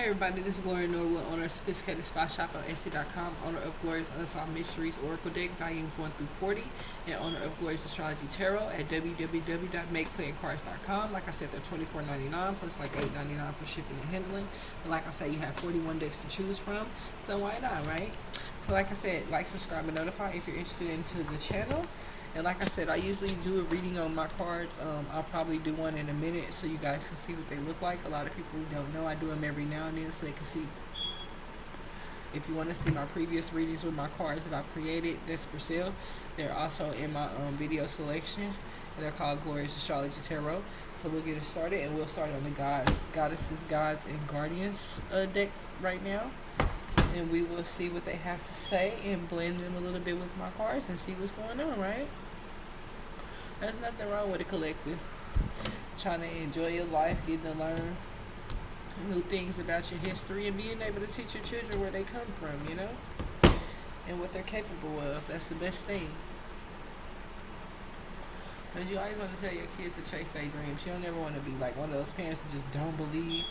everybody, this is Gloria Norwood, owner of Sophisticated Spot Shop on Etsy.com, owner of Gloria's Unsolved Mysteries Oracle Deck, volumes 1 through 40, and owner of Gloria's Astrology Tarot at www.makeplayandcards.com. Like I said, they're $24.99 plus like $8.99 for shipping and handling. But like I said, you have 41 decks to choose from, so why not, right? So like I said, like, subscribe, and notify if you're interested into the channel. And like I said, I usually do a reading on my cards. I'll probably do one in a minute so you guys can see what they look like. A lot of people don't know I do them every now and then so they can see. If you want to see my previous readings with my cards that I've created, that's for sale. They're also in my video selection. And they're called Gloria's Astrology Tarot. So we'll get it started, and we'll start on the Goddesses, Gods, and Guardians deck right now. And we will see what they have to say and blend them a little bit with my cards and see what's going on, right? There's nothing wrong with a collective. Trying to enjoy your life, getting to learn new things about your history, and being able to teach your children where they come from, you know? And what they're capable of. That's the best thing. Because you always want to tell your kids to chase their dreams. You don't ever want to be like one of those parents that just don't believe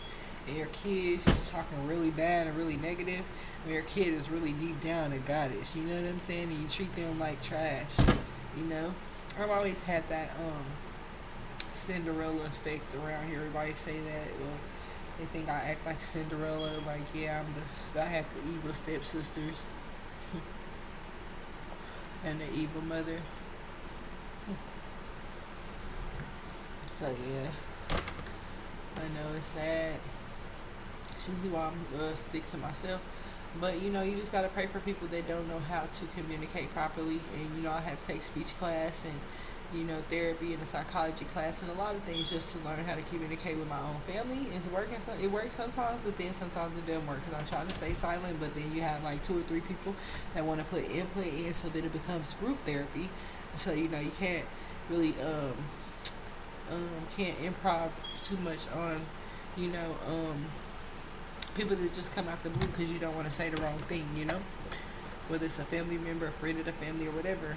and your kid's just talking really bad and really negative, when your kid is really deep down a goddess, you know what I'm saying? And you treat them like trash, you know? I've always had that Cinderella effect around here. Everybody say that. Well, they think I act like Cinderella, like, yeah, I have the evil stepsisters and the evil mother. So yeah, I know it's sad. It's usually why I'm stick to myself. But, you know, you just got to pray for people that don't know how to communicate properly. And, you know, I had to take speech class and, you know, therapy and a psychology class and a lot of things just to learn how to communicate with my own family. It works sometimes, but then sometimes it doesn't work because I'm trying to stay silent. But then you have like 2 or 3 people that want to put input in so that it becomes group therapy. So, you know, you can't really can't improv too much on, you know, people that just come out the blue because you don't want to say the wrong thing, you know, whether it's a family member, a friend of the family, or whatever.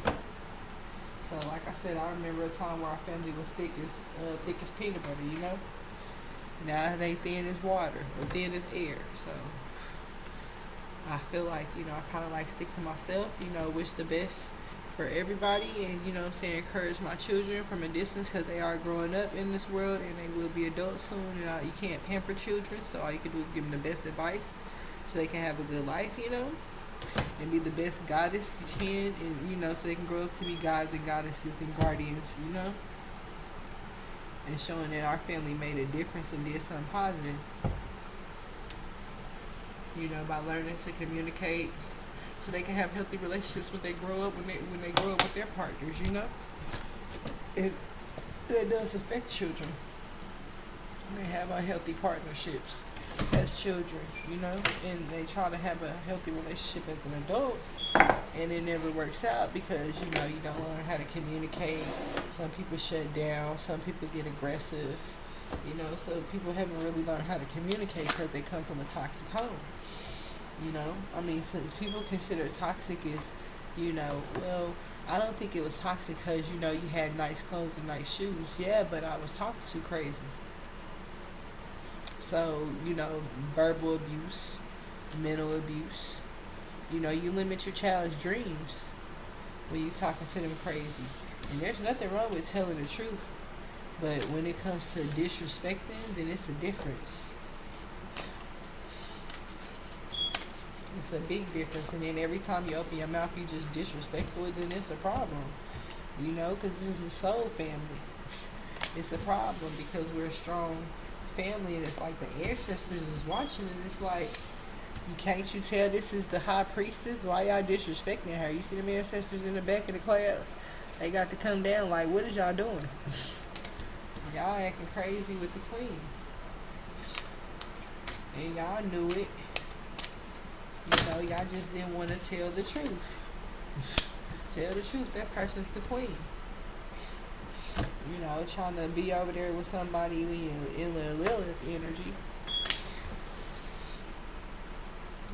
So like I said, I remember a time where our family was thick as peanut butter, you know. Now they thin as water or thin as air. So I feel like, you know, I kind of like stick to myself, you know, wish the best for everybody, and, you know what I'm saying, encourage my children from a distance because they are growing up in this world and they will be adults soon, and you can't pamper children, so all you can do is give them the best advice so they can have a good life, you know, and be the best goddess you can, and, you know, so they can grow up to be gods and goddesses and guardians, you know, and showing that our family made a difference and did something positive, you know, by learning to communicate so they can have healthy relationships when they grow up, when they grow up with their partners, you know. That does affect children. They have unhealthy partnerships as children, you know, and they try to have a healthy relationship as an adult, and it never works out because, you know, you don't learn how to communicate. Some people shut down, some people get aggressive, you know, so people haven't really learned how to communicate because they come from a toxic home. You know, I mean, so people consider toxic as, you know, well, I don't think it was toxic because, you know, you had nice clothes and nice shoes. Yeah, but I was talking too crazy. So, you know, verbal abuse, mental abuse. You know, you limit your child's dreams when you're talking to them crazy. And there's nothing wrong with telling the truth. But when it comes to disrespecting, then it's a difference. It's a big difference, and then every time you open your mouth, you just disrespectful, then it's a problem, you know, because this is a soul family. It's a problem because we're a strong family, and it's like the ancestors is watching, and it's like, can't you tell this is the high priestess? Why y'all disrespecting her? You see them ancestors in the back of the class? They got to come down like, what is y'all doing? Y'all acting crazy with the queen, and y'all knew it. You know, y'all just didn't want to tell the truth. Tell the truth, that person's the queen. You know, trying to be over there with somebody in the Lilith energy.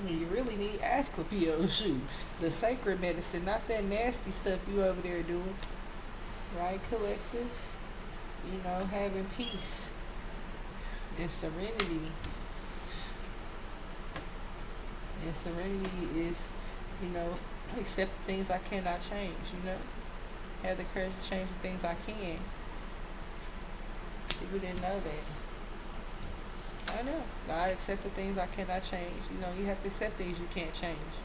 You really need Asclepio, shoot. The sacred medicine, not that nasty stuff you over there doing. Right, collective? You know, having peace. And serenity. And serenity is, you know, accept the things I cannot change, you know. Have the courage to change the things I can. People didn't know that. I know. I accept the things I cannot change. You know, you have to accept things you can't change.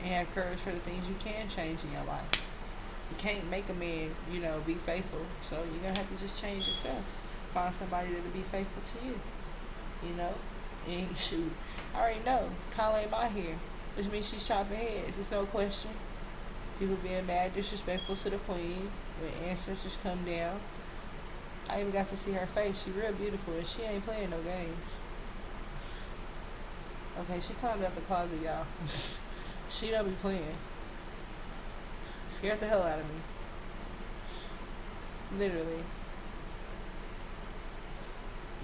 And have courage for the things you can change in your life. You can't make a man, you know, be faithful. So you're going to have to just change yourself. Find somebody that'll be faithful to you. You know? And shoot, I already know. Kyle ain't my here. Which means she's chopping heads. There's no question. People being mad, disrespectful to the queen. When ancestors come down. I even got to see her face. She real beautiful and she ain't playing no games. Okay, she climbed out the closet, y'all. She don't be playing. Scared the hell out of me. Literally.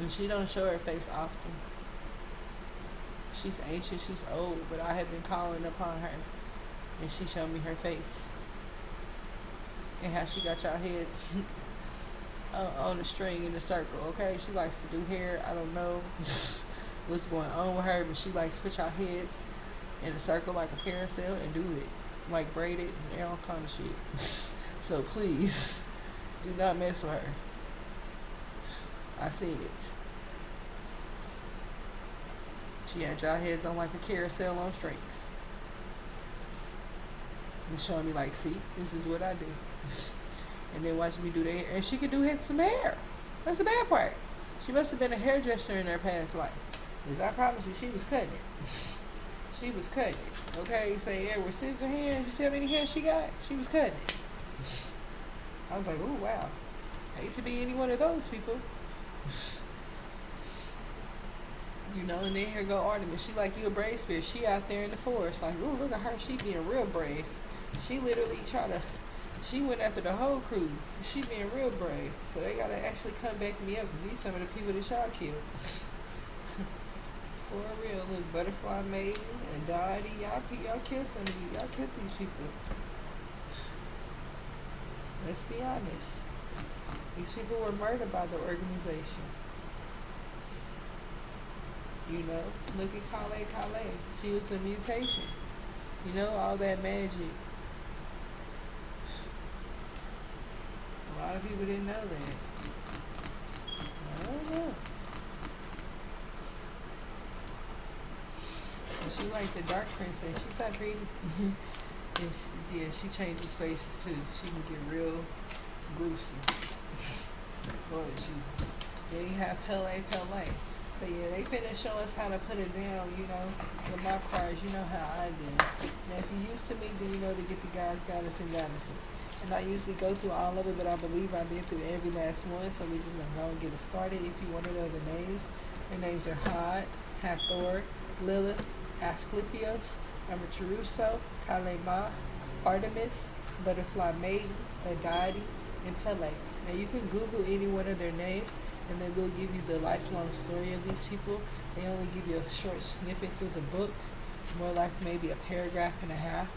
And she don't show her face often. She's ancient, she's old, but I have been calling upon her. And she showed me her face. And how she got y'all heads on a string in a circle, okay? She likes to do hair. I don't know what's going on with her, but she likes to put y'all heads in a circle like a carousel and do it. Like braid it and all kind of shit. So please, do not mess with her. I seen it. She had y'all heads on like a carousel on strings. And showing me like, see, this is what I do. And then watching me do their hair. And she could do some hair. That's the bad part. She must have been a hairdresser in her past life. Because I promise you, she was cutting it. She was cutting it. Okay, say, yeah, with scissor hands, you see how many hands she got? She was cutting it. I was like, oh, wow. I hate to be any one of those people. You know, and then here go Artemis. She like, you a brave spirit. She out there in the forest. Like, ooh, look at her. She being real brave. She literally she went after the whole crew. She being real brave. So they got to actually come back me up. Because these some of the people that y'all killed. For real. Look, Butterfly Maiden and Dottie. Y'all killed some of these. Y'all killed these people. Let's be honest. These people were murdered by the organization. You know, look at Kale. She was a mutation. You know, all that magic. A lot of people didn't know that. I don't know. And she like the Dark Princess. She stopped reading. And she changes faces too. She can get real gruesome. Lord Jesus. Then you have Pele. So yeah, they finna show us how to put it down, you know, with my cards, you know how I did. Now if you're used to me, then you know to get the guys, goddess, and goddesses. And I usually go through all of it, but I believe I've been through every last one, so we just gonna go and get it started. If you want to know the names, their names are Hod, Hathor, Lilith, Asclepios, Amaterasu, Kalema, Artemis, Butterfly Maiden, Adadi, and Pele. Now you can Google any one of their names, and they will give you the lifelong story of these people. They only give you a short snippet through the book, more like maybe a paragraph and a half.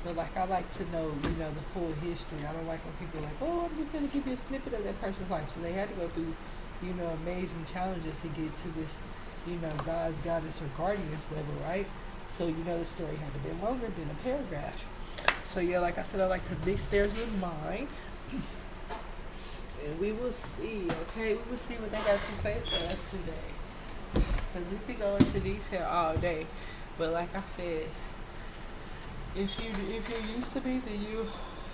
But like I like to know, you know, the full history. I don't like when people are like, oh, I'm just gonna give you a snippet of that person's life. So they had to go through, you know, amazing challenges to get to this, you know, God's, goddess, or guardians level, right? So you know the story had to be longer than a paragraph. So yeah, like I said, I like to mix theirs with mine. And we will see, okay? We will see what they got to say for us today. Because we could go into detail all day. But like I said, if you're used to me, then you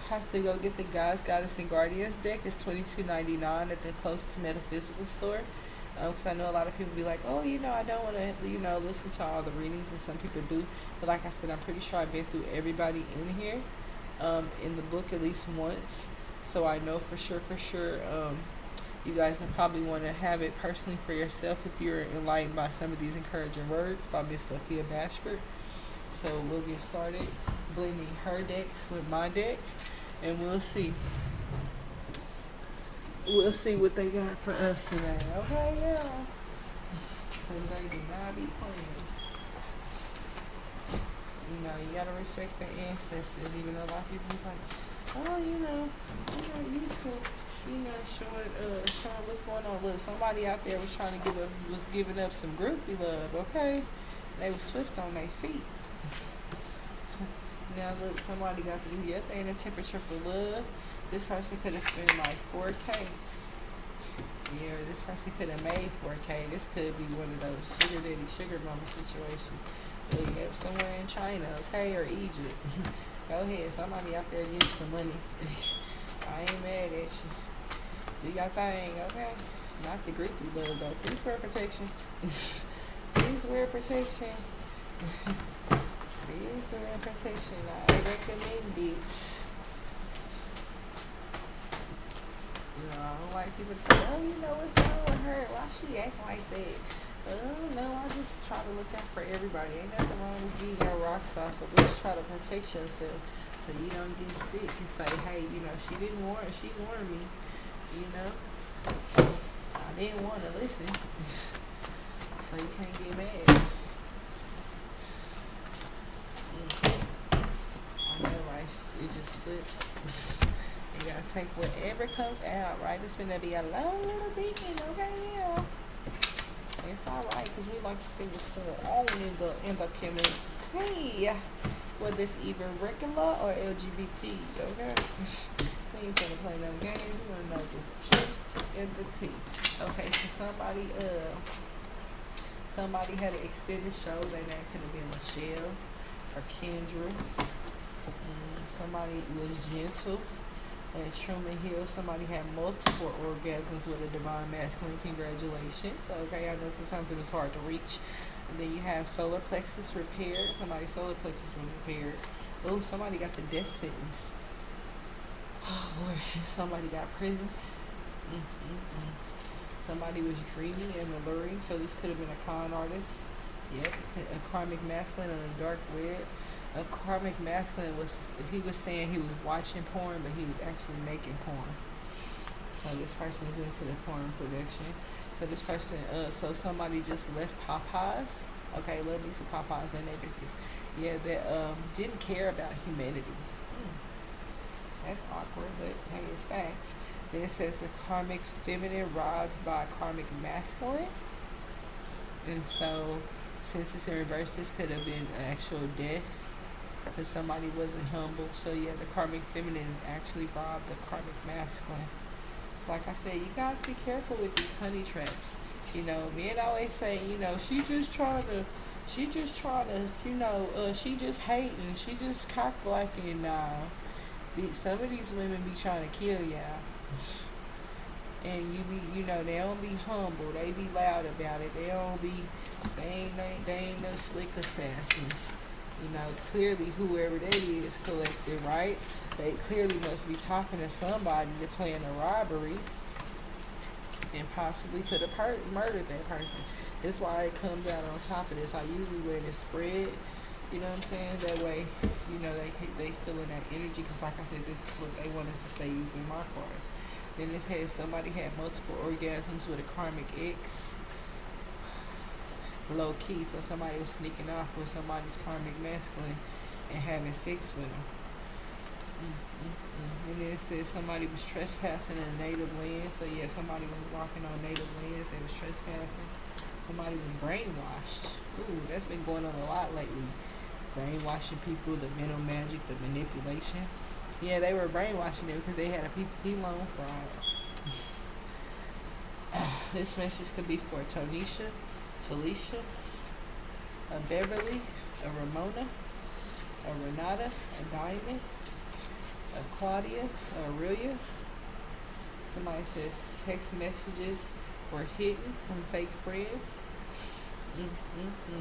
have to go get the God's, Goddess, and Guardians deck. It's $22.99 at the closest metaphysical store. Because I know a lot of people be like, oh, you know, I don't want to, you know, listen to all the readings. And some people do. But like I said, I'm pretty sure I've been through everybody in here. In the book at least once. So I know for sure, you guys will probably want to have it personally for yourself if you're enlightened by some of these encouraging words by Miss Sophia Bashford. So we'll get started blending her decks with my deck, and we'll see. We'll see what they got for us today. Okay, yeah. Because they do not be playing. You know, you gotta respect their ancestors, even though a lot of people be like, oh, you know, I'm not used to showing what's going on. Look, somebody out there was giving up some groupie love, okay? They was swift on their feet. Now look, somebody got to be up there in the temperature for love. This person could have spent like 4K. Yeah, this person could have made 4K. This could be one of those sugar daddy, sugar mama situations. Yep, somewhere in China, okay, or Egypt. Go ahead, somebody out there getting some money. I ain't mad at you. Do your thing, okay? Not the Greeky love though. Please wear protection. Please wear protection. Please wear protection. I recommend it. I don't like people to say, oh, what's wrong with her? Why she acting like that? Oh, no, I just try to look out for everybody. Ain't nothing wrong with getting your rocks off, but just try to protect yourself so you don't get sick and say, hey, she warned me, I didn't want to listen. So you can't get mad. I know, right? It just flips. You gotta take whatever comes out, right? It's gonna be a long little beacon, okay? Yeah. It's alright, because we like to see what's going on in the community. Whether it's either regular or LGBT, okay? We ain't gonna play no games. We wanna know the chips and the tea. Okay, so somebody had an extended show. Their name could have been Michelle or Kendra. Somebody was gentle. And Truman Hill, somebody had multiple orgasms with a divine masculine. Congratulations. Okay, I know sometimes it was hard to reach. And then you have solar plexus repaired. Somebody's solar plexus was repaired. Oh, somebody got the death sentence. Oh, Lord. Somebody got prison. Somebody was dreamy and alluring. So this could have been a con artist. Yep. A karmic masculine on a dark web. A karmic masculine was saying he was watching porn, but he was actually making porn. So this person is into the porn production. So this person, so somebody just left Popeyes. Okay, love me some Popeyes and their business. Yeah, that didn't care about humanity. That's awkward, but hey, it's facts. Then it says the karmic feminine robbed by a karmic masculine. And so, since it's in reverse, this could have been an actual death. Because somebody wasn't humble. So yeah, the karmic feminine actually robbed the karmic masculine. So like I said, you guys be careful with these honey traps. Men always say, she just hating, she just cock blocking. Some of these women be trying to kill y'all. And they don't be humble. They be loud about it. They ain't no slick assassins. Clearly whoever they is collected, right? They clearly must be talking to somebody to plan a robbery and possibly could have murdered that person. That's why it comes out on top of this. I usually let it spread, you know what I'm saying? That way, they feeling that energy, because like I said, this is what they wanted to say using my cards. Then this had somebody had multiple orgasms with a karmic ex. Low key, so somebody was sneaking off with somebody's karmic masculine and having sex with them. And then it says somebody was trespassing in a native land. So yeah, somebody was walking on native lands. They was trespassing. Somebody was brainwashed. Ooh, that's been going on a lot lately. Brainwashing people, the mental magic, the manipulation. Yeah, they were brainwashing them because they had a PPP loan fraud. This message could be for Tonisha, Talisha, a Beverly, a Ramona, a Renata, a Diamond, a Claudia, a Aurelia. Somebody says text messages were hidden from fake friends.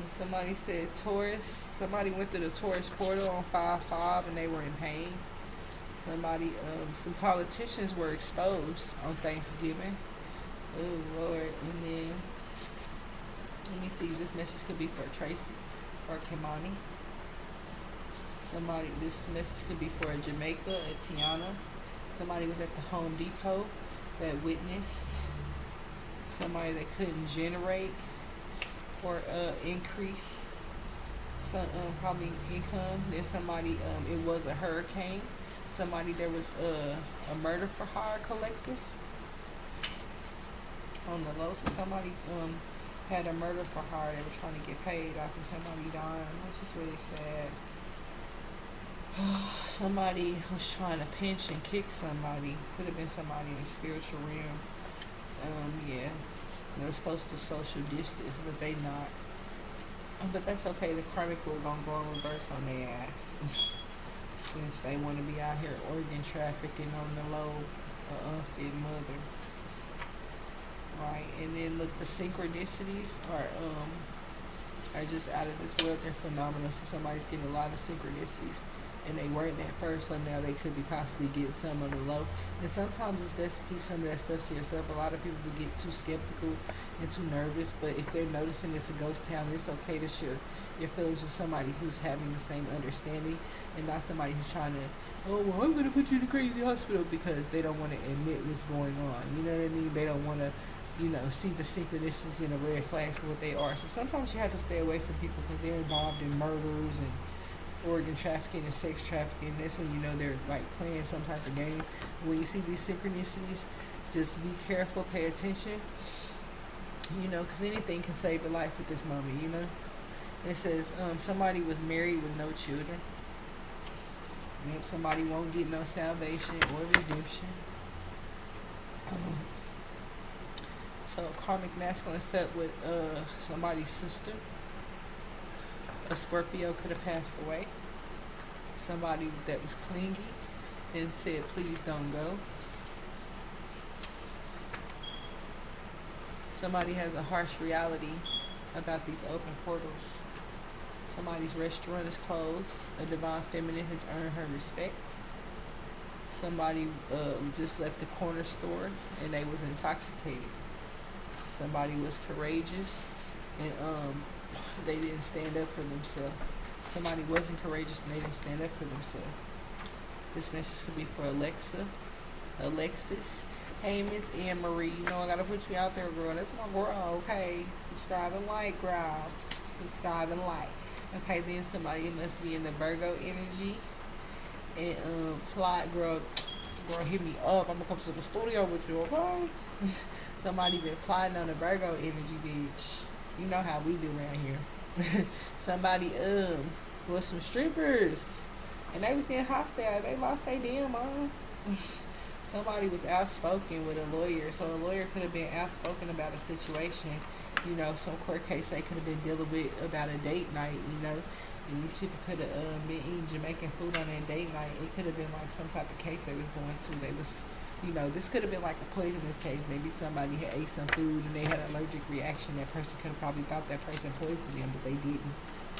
Somebody said Taurus. Somebody went through the Taurus portal on 5/5 and they were in pain. Somebody, some politicians were exposed on Thanksgiving. Oh Lord. And then let me see, this message could be for Tracy or Kimani. This message could be for Jamaica and Tiana. Somebody was at the Home Depot that witnessed somebody that couldn't generate or increase some probably income. Then somebody, it was a hurricane. somebody, there was a murder for hire collective on the low. So somebody had a murder for hire. They were trying to get paid after somebody dying, which is really sad. Somebody was trying to pinch and kick somebody. Could have been somebody in the spiritual realm. Yeah. They're supposed to social distance, but they not. But that's okay. The karmic will gonna go in reverse on their ass. Since they want to be out here organ trafficking on the low, unfit mother. Right, and then look, the synchronicities are just out of this world. They're phenomenal. So somebody's getting a lot of synchronicities, and they weren't at first, so now they could be possibly getting some on the low. And sometimes it's best to keep some of that stuff to yourself. A lot of people get too skeptical and too nervous, but if they're noticing it's a ghost town, it's okay to share your feelings with somebody who's having the same understanding, and not somebody who's trying to, oh, well, I'm going to put you in a crazy hospital, because they don't want to admit what's going on. You know what I mean? They don't want to, see the synchronicities and the red flags for what they are. So sometimes you have to stay away from people because they're involved in murders and organ trafficking and sex trafficking. That's when you know they're like playing some type of game. When you see these synchronicities, just be careful, pay attention, because anything can save a life at this moment, And it says somebody was married with no children. Yep, somebody won't get no salvation or redemption. So a karmic masculine slept with somebody's sister. A Scorpio could have passed away. Somebody that was clingy and said, please don't go. Somebody has a harsh reality about these open portals. Somebody's restaurant is closed. A divine feminine has earned her respect. Somebody just left the corner store and they was intoxicated. Somebody was courageous and they didn't stand up for themselves. Somebody wasn't courageous and they didn't stand up for themselves. This message could be for Alexis. Hey, Miss Anne Marie, I gotta put you out there, girl. That's my girl, okay? Subscribe and like, girl. Subscribe and like. Okay, then somebody must be in the Virgo energy. And plot, girl, hit me up. I'm gonna come to the studio with you, okay? Somebody been plotting on the Virgo energy, bitch. You know how we do around here. Somebody was some strippers, and they was getting hostile. They lost their damn mom. Somebody was outspoken with a lawyer, so a lawyer could have been outspoken about a situation. Some court case they could have been dealing with about a date night. And these people could have been eating Jamaican food on their date night. It could have been like some type of case they was going to. They was, this could have been like a poisonous case. Maybe somebody had ate some food and they had an allergic reaction. That person could have probably thought that person poisoned them, but they didn't.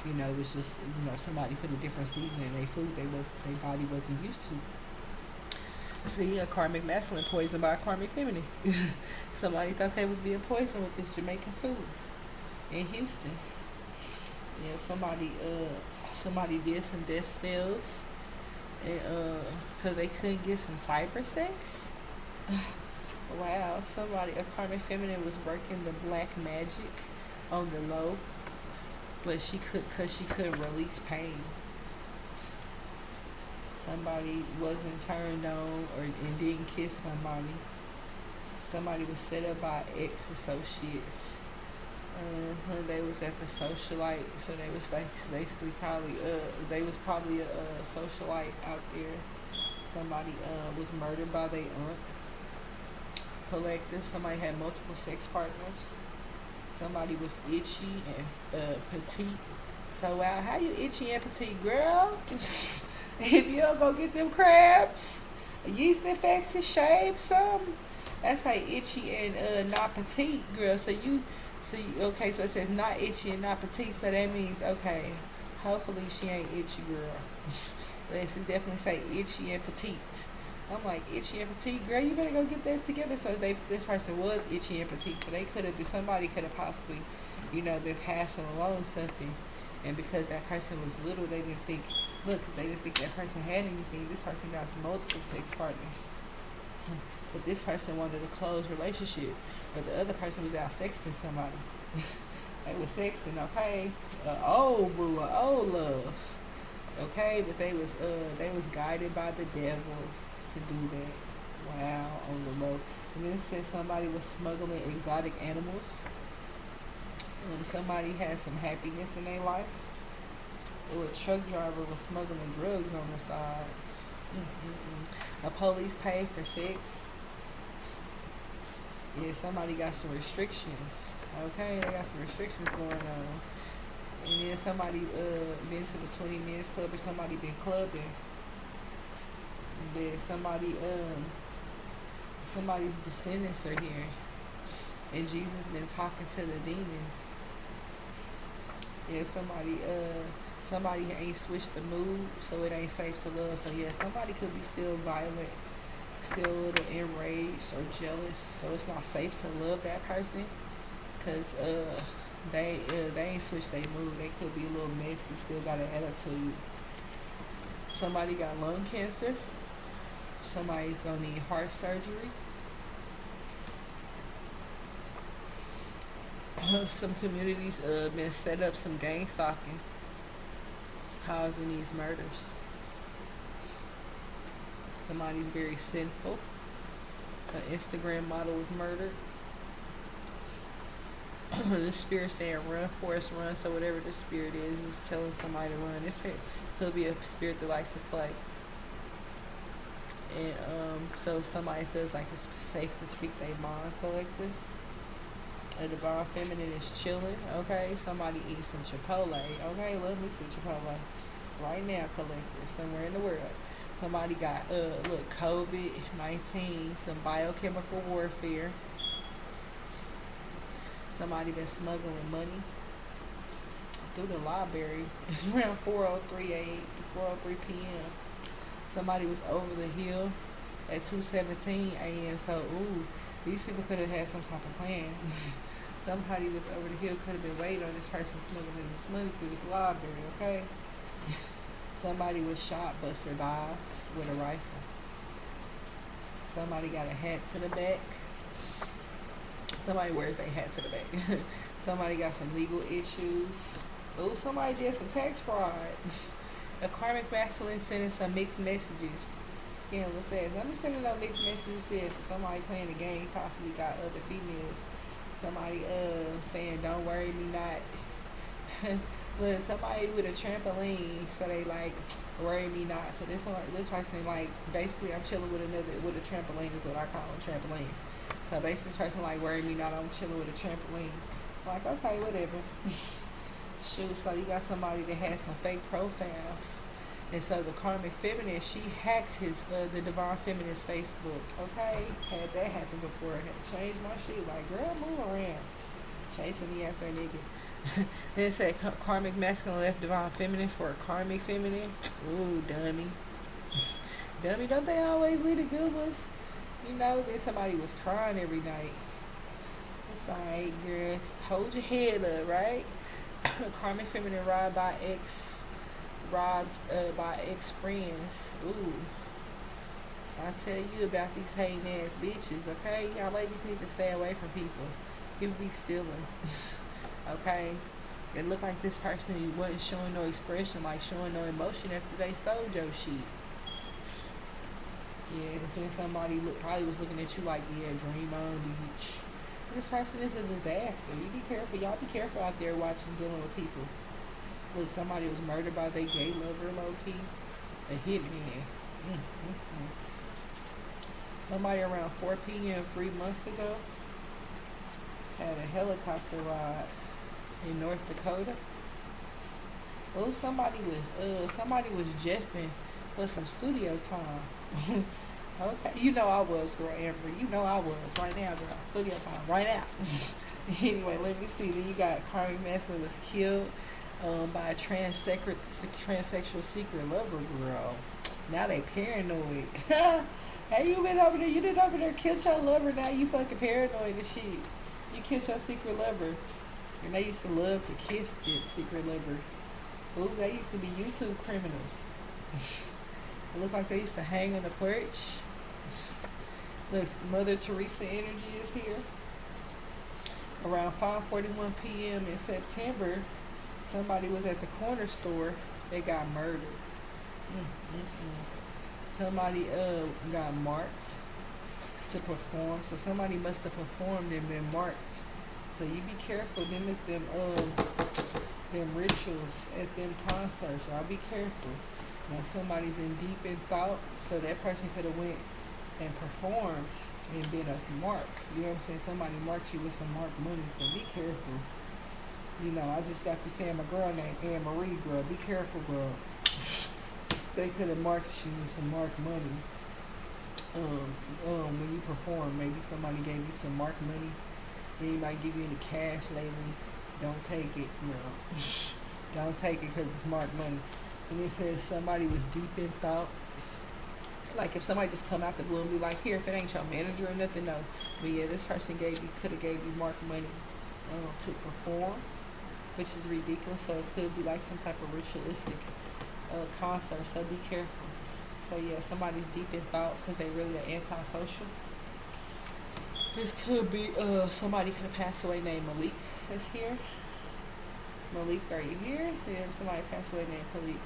It was just, somebody put a different season in their food their body wasn't used to. See, a karmic masculine poisoned by a karmic feminine. Somebody thought they was being poisoned with this Jamaican food in Houston. Yeah, somebody did some death spells, and cause they couldn't get some cyber sex. Wow, a karmic feminine was working the black magic on the low, but she couldn't release pain. Somebody wasn't turned on and didn't kiss somebody. Somebody was set up by ex-associates. They was at the socialite, so they was basically probably a socialite out there. Somebody was murdered by their aunt. Collective. Somebody had multiple sex partners. Somebody was itchy and petite. So wow, how you itchy and petite, girl? If you don't go get them crabs, a yeast infection, shave some. That's like itchy and not petite, girl. So it says not itchy and not petite. So that means, okay, hopefully she ain't itchy, girl. Let's definitely say itchy and petite. I'm like, itchy and petite, girl, you better go get that together. So this person was itchy and petite. So somebody could have possibly, been passing along something. And because that person was little, they didn't think that person had anything. This person got multiple sex partners. But this person wanted a close relationship. But the other person was out sexting somebody. They was sexting, okay? Old love. Okay, but they was guided by the devil to do that. Wow, on the low. And then it said somebody was smuggling exotic animals. Somebody had some happiness in their life. Or a truck driver was smuggling drugs on the side. A police paid for sex. Yeah, somebody got some restrictions. Okay, they got some restrictions going on. And then somebody been to the 20 Men's Club, or somebody been clubbing. Then somebody's descendants are here. And Jesus been talking to the demons. If somebody ain't switched the mood, so it ain't safe to love. So yeah, somebody could be still violent, still a little enraged or jealous. So it's not safe to love that person, cause they ain't switched their mood. They could be a little messy, still got an attitude. Somebody got lung cancer. Somebody's gonna need heart surgery. Some communities been set up some gang stalking, causing these murders. Somebody's very sinful. An Instagram model was murdered. The spirit saying run, Forrest, run. So whatever the spirit is telling somebody to run. This could be a spirit that likes to play. And so somebody feels like it's safe to speak their mind collective. A divine feminine is chilling. Okay, somebody eats some Chipotle. Okay, let me some Chipotle right now, collective, somewhere in the world. Somebody got COVID-19, some biochemical warfare. Somebody been smuggling money through the library around 4:03 p.m. Somebody was over the hill at 2:17 a.m. So these people could have had some type of plan. Somebody was over the hill, could have been waiting on this person smuggling this money through this library. Okay. Somebody was shot but survived with a rifle. Somebody got a hat to the back. Somebody wears a hat to the back. Somebody got some legal issues. Somebody did some tax fraud. A karmic masculine sending some mixed messages. Scandalous says, I'm sending out mixed messages. Says somebody playing the game possibly got other females. Somebody saying, don't worry me not. Look, somebody with a trampoline, so they like worry me not. So this person like basically I'm chilling with a trampoline is what I call them, trampolines. So basically this person like worry me not, I'm chilling with a trampoline. Like okay, whatever. Shoot, so you got somebody that has some fake profiles. And so the karmic feminine, she hacked the divine feminine's Facebook. Okay, had that happen before. Had to change my shit. Like, girl, move around. Chasing me after a nigga. Then it said karmic masculine left divine feminine for a karmic feminine. Ooh, dummy. Dummy, don't they always lead the good ones? You know, then somebody was crying every night. It's like, girl, hold your head up, right? Karmic feminine robbed by ex-friends. Ooh. I tell you about these hating ass bitches, okay? Y'all ladies need to stay away from people. People be stealing. Okay? It looked like this person wasn't showing no expression, like showing no emotion after they stole your shit. Yeah, then somebody probably was looking at you like, yeah, dream on, bitch. This person is a disaster. You be careful. Y'all be careful out there watching, dealing with people. Look, somebody was murdered by their gay lover, low-key. A hitman. Somebody around 4 p.m. 3 months ago had a helicopter ride in North Dakota. Somebody was jeffing for some studio time. Okay, you know I was, girl, Amber. You know I was. Right now, girl. Studio time. Right now. Anyway, let me see. Then you got karmic masculine was killed by a transsexual secret lover, girl. Now they paranoid. Hey, you been over there? You did over there killed your lover. Now you fucking paranoid and shit. You killed your secret lover. And they used to love to kiss that secret lover. Ooh, they used to be YouTube criminals. It looked like they used to hang on the porch. Look, Mother Teresa energy is here. Around 5:41 p.m. in September, somebody was at the corner store. They got murdered. Somebody got marked to perform. So somebody must have performed and been marked. So you be careful. Them is them rituals at them concerts. Y'all be careful. Now somebody's in deep in thought, so that person could have went and performed and been a mark. You know what I'm saying? Somebody marked you with some marked money, so be careful. You know, I just got to saying my girl named Anne Marie, girl. Be careful, girl. They could have marked you with some marked money. When you perform, maybe somebody gave you some marked money. Anybody give you any cash lately? Don't take it, girl. Don't take it because it's marked money. And it says somebody was deep in thought. Like if somebody just come out the blue and be like, here, if it ain't your manager or nothing, no. But yeah, this person could have gave you marked money to perform, which is ridiculous. So it could be like some type of ritualistic concert. So be careful. So yeah, somebody's deep in thought because they really are antisocial. This could be somebody could have passed away named Malik that's here. Malik, are you here? Yeah, somebody passed away named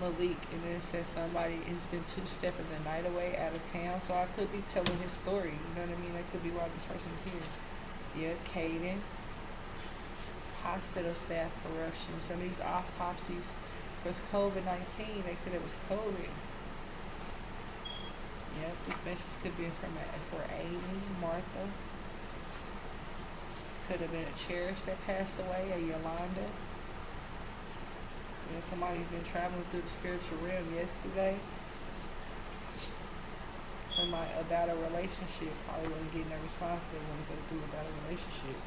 Malik, and then it says somebody has been two-stepping the night away out of town. So I could be telling his story. You know what I mean? That could be why this person's here. Yeah, Caden. Hospital staff corruption. Some of these autopsies was COVID-19. They said it was COVID. Yep, this message could be for Amy, Martha. Could have been a Cherish that passed away, or Yolanda. And somebody's been traveling through the spiritual realm yesterday. Somebody about a relationship probably wasn't getting a response they want to go through about a relationship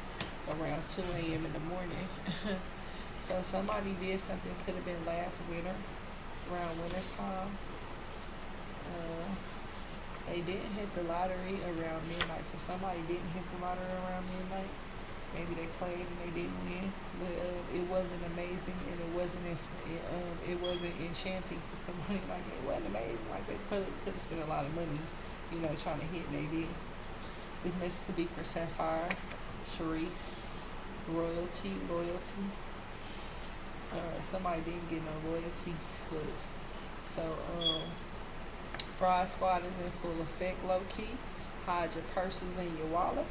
around 2 a.m. in the morning. So somebody did something, could have been last winter, around winter time. They didn't hit the lottery around midnight, so somebody didn't hit the lottery around midnight. Maybe they played and they didn't win, but it wasn't amazing and it wasn't enchanting. So somebody like it wasn't amazing. Like they probably could have spent a lot of money, you know, trying to hit, and they did. This message could be for Sapphire, Sharice, loyalty. Somebody didn't get no loyalty, but so Fraud Squad is in full effect, low key. Hide your purses in your wallet.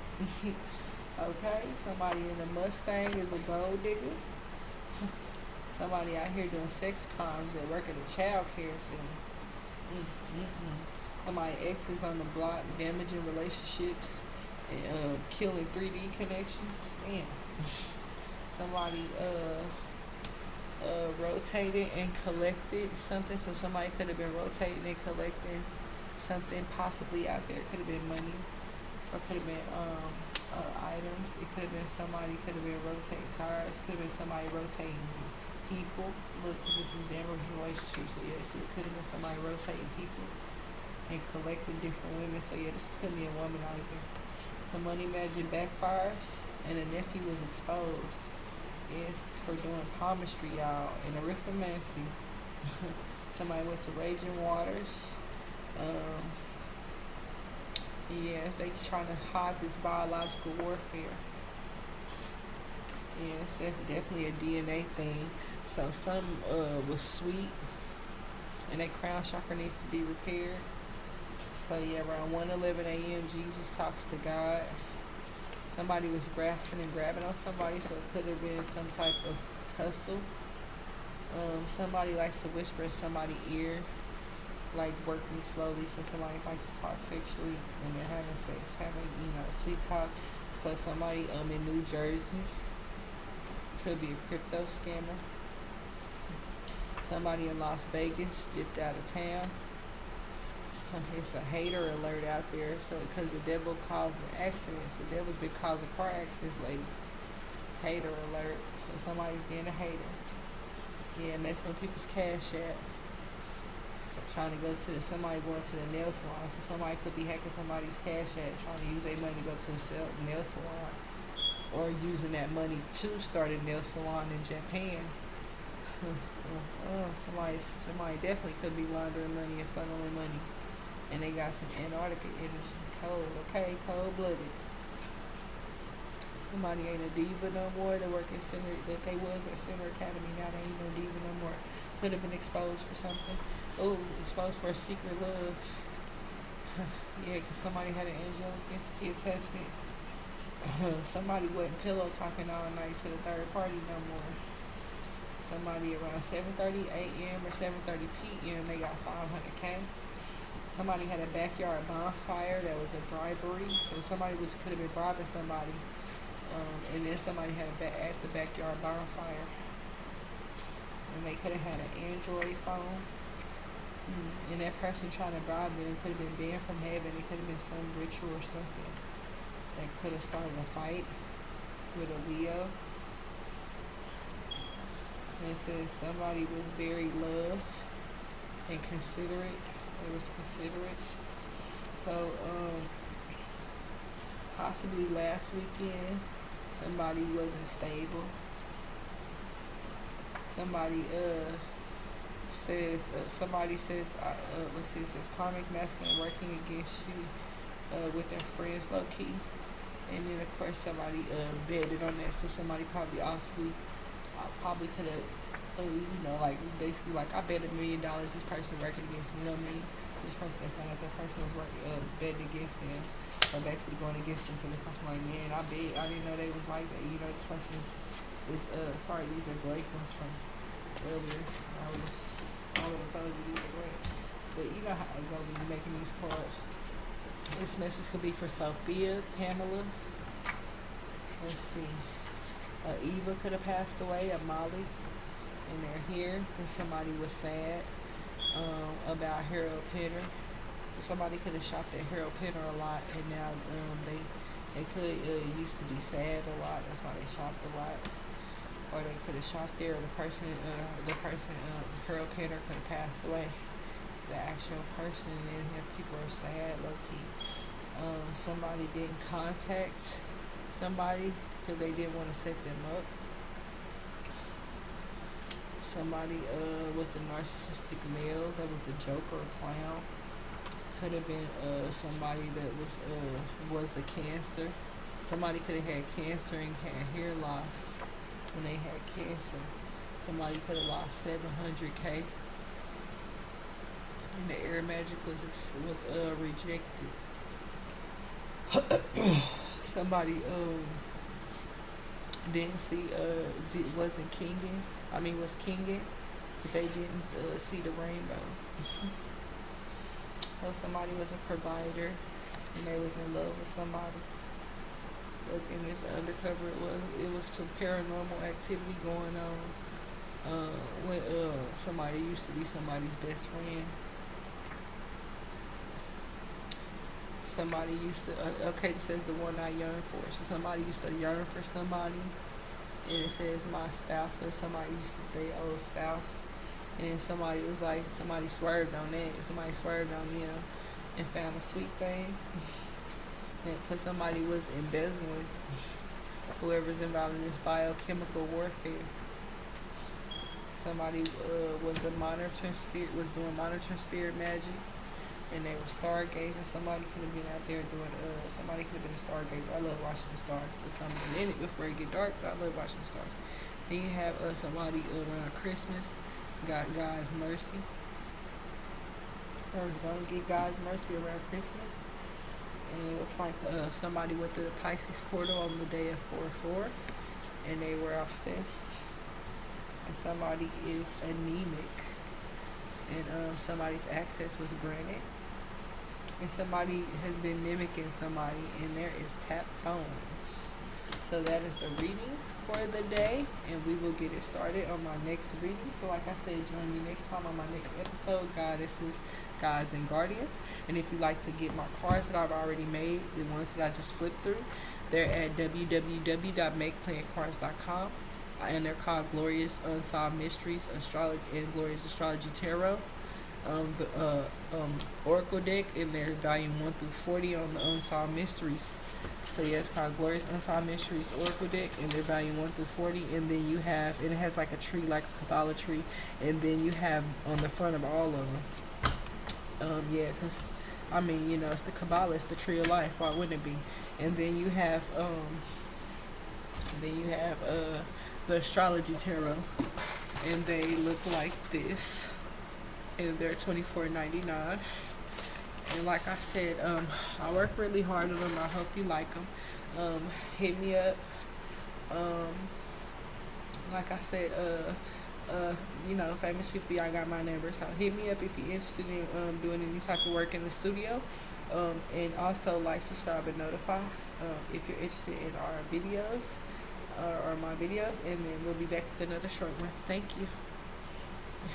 Okay, somebody in a Mustang is a gold digger. Somebody out here doing sex crimes that work at a child care center. Somebody exes on the block, damaging relationships and killing 3D connections. Damn. Somebody rotated and collected something, so somebody could have been rotating and collecting something possibly out there. It could have been money, or could have been items. It could have been somebody could have been rotating tires. Could have been somebody rotating people. Look, this is damaged relationships. So yes, it could have been somebody rotating people and collecting different women. So yeah, this could be a womanizer. Some money magic backfires, and a nephew was exposed. It's for doing palmistry, y'all, and arithmancy. Somebody went to Raging Waters. Yeah, they trying to hide this biological warfare. Yeah, it's definitely a DNA thing. So some was sweet, and that crown chakra needs to be repaired. So yeah, around 1:11 a.m., Jesus talks to God. Somebody was grasping and grabbing on somebody, so it could have been some type of tussle. Somebody likes to whisper in somebody's ear, like work me slowly. So somebody likes to talk sexually when they're having sex, having, sweet talk. So somebody in New Jersey, could be a crypto scammer. Somebody in Las Vegas dipped out of town. It's a hater alert out there. So because the devil causing accidents, the devil's been causing car accidents lately. Hater alert. So somebody's being a hater. Yeah, messing with people's cash app. Trying to go to somebody going to the nail salon. So somebody could be hacking somebody's cash app, trying to use their money to go to the nail salon, or using that money to start a nail salon in Japan. Somebody definitely could be laundering money and funneling money. And they got some Antarctica energy. Cold, okay? Cold-blooded. So Somebody ain't a diva no more. They work at Center, that they was at Center Academy. Now they ain't no diva no more. Could have been exposed for something. Oh, exposed for a secret love. Yeah, because somebody had an angelic entity attachment. Somebody wasn't pillow talking all night to the third party no more. Somebody around 7:30 a.m. or 7:30 p.m. they got 500K. Somebody had a backyard bonfire that was a bribery. So somebody could have been bribing somebody. And then somebody had at the backyard bonfire. And they could have had an Android phone. And that person trying to bribe them could have been banned from heaven. It could have been some ritual or something that could have started a fight with a Leo. And it says somebody was very loved and considerate. They was considerate. So, possibly last weekend, somebody wasn't stable. Somebody says, let's see, it says karmic masculine working against you with their friends low key. And then of course somebody betted on that, so somebody probably could have, like basically like I bet $1 million this person working against me, you know what I mean? So this person, they found out that person was betting against them, or basically going against them. So the person like, man, I didn't know they was like that. You know, this person is sorry, these are great ones from earlier. I would have told you these are great, but you know how it goes when you're making these cards. This message could be for Sophia, Tamala. Let's see. Eva could have passed away, a Molly, and they're here. And somebody was sad about Harold Pinner. Somebody could have shopped at Harold Pinner a lot, and now they could used to be sad a lot. That's why they shopped a lot. Or they could have shopped there. Or the person Harold Pinner could have passed away. The actual person, and then if people are sad, low key. Somebody didn't contact somebody because they didn't want to set them up. Somebody was a narcissistic male that was a joke or a clown. Could have been somebody that was a cancer. Somebody could have had cancer and had hair loss when they had cancer. Somebody could have lost 700K. And the air magic was rejected. Somebody didn't see was kinging, but they didn't see the rainbow. So somebody was a provider and they was in love with somebody. Look, in this undercover, it was some paranormal activity going on when somebody used to be somebody's best friend. Somebody used to, it says the one I yearn for. So somebody used to yearn for somebody, and it says my spouse, or somebody used to their old spouse. And then somebody was like, somebody swerved on that. Somebody swerved on them and found a sweet thing. Because somebody was embezzling whoever's involved in this biochemical warfare. Somebody was doing monitoring spirit magic. And they were stargazing. Somebody could have been out there doing, somebody could have been a stargazer. I love watching the stars. It's something a minute before it get dark, but I love watching the stars. Then you have somebody around Christmas, got God's mercy. Or gonna get God's mercy around Christmas. And it looks like somebody went through the Pisces portal on the day of 4/4. And they were obsessed. And somebody is anemic. And somebody's access was granted. And somebody has been mimicking somebody, and there is tap phones. So that is the readings for the day, and we will get it started on my next reading. So like I said, join me next time on my next episode, Goddesses, Guides, and Guardians. And if you'd like to get my cards that I've already made, the ones that I just flipped through, they're at www.makeplantcards.com. And they're called Glorious Unsolved Mysteries Astrology and Glorious Astrology Tarot. Oracle deck in their volume 1 through 40 on the Unsolved Mysteries. So yeah, it's called Glorious Unsolved Mysteries Oracle deck in their volume 1 through 40. And then you have, and it has like a tree, like a Kabbalah tree. And then you have on the front of all of them. Because it's the Kabbalah, it's the tree of life. Why wouldn't it be? And then you have Then you have the astrology tarot, and they look like this, and they're $24.99. And like I said, I work really hard on them. I hope you like them. Hit me up. Like I said, famous people, y'all got my number. So hit me up if you're interested in doing any type of work in the studio. And also like, subscribe, and notify if you're interested in our videos or my videos. And then we'll be back with another short one. Thank you.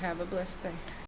Have a blessed day.